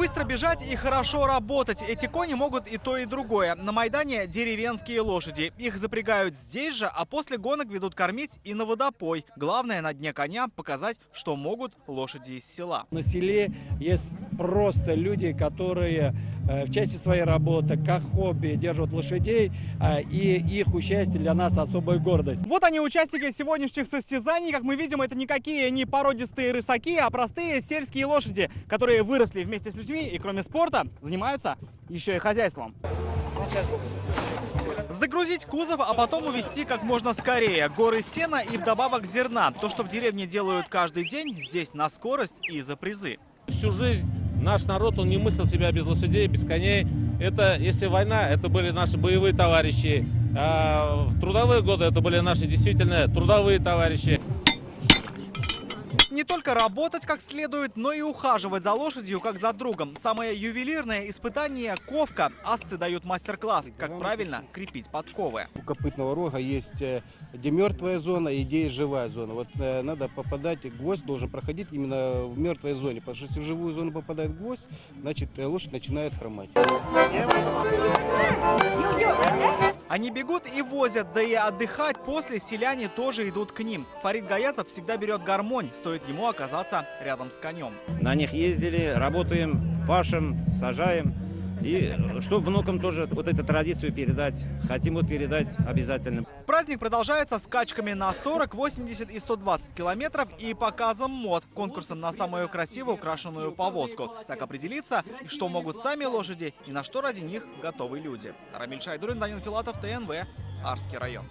Быстро бежать и хорошо работать. Эти кони могут и то, и другое. На Майдане деревенские лошади. Их запрягают здесь же, а после гонок ведут кормить и на водопой. Главное на дне коня показать, что могут лошади из села. На селе есть просто люди, которые в части своей работы, как хобби, держат лошадей, и их участие для нас особая гордость. Вот они, участники сегодняшних состязаний. Как мы видим, это никакие не породистые рысаки, а простые сельские лошади, которые выросли вместе с людьми и кроме спорта занимаются еще и хозяйством. Загрузить кузов, а потом увезти как можно скорее. Горы сена и вдобавок зерна. То, что в деревне делают каждый день, здесь на скорость и за призы. Всю жизнь наш народ, он не мыслил себя без лошадей, без коней. Это, если война, это были наши боевые товарищи. А в трудовые годы это были наши действительно трудовые товарищи. Не только работать как следует, но и ухаживать за лошадью как за другом. Самое ювелирное испытание – ковка. Ассы дают мастер-класс, как правильно крепить подковы. У копытного рога есть где мертвая зона и где есть живая зона. Вот надо попадать, гвоздь должен проходить именно в мертвой зоне, потому что если в живую зону попадает гвоздь, значит лошадь начинает хромать. Они бегут и возят, да и отдыхать после селяне тоже идут к ним. Фарид Гаязов всегда берет гармонь, стоит ему оказаться рядом с конем. На них ездили, работаем, пашем, сажаем. И чтобы внукам тоже вот эту традицию передать, хотим вот передать обязательно. Праздник продолжается скачками на 40, 80 и 120 километров и показом мод, конкурсом на самую красиво украшенную повозку. Так определиться, что могут сами лошади и на что ради них готовы люди. Рамиль Шайдурин, Данил Филатов, ТНВ, Арский район.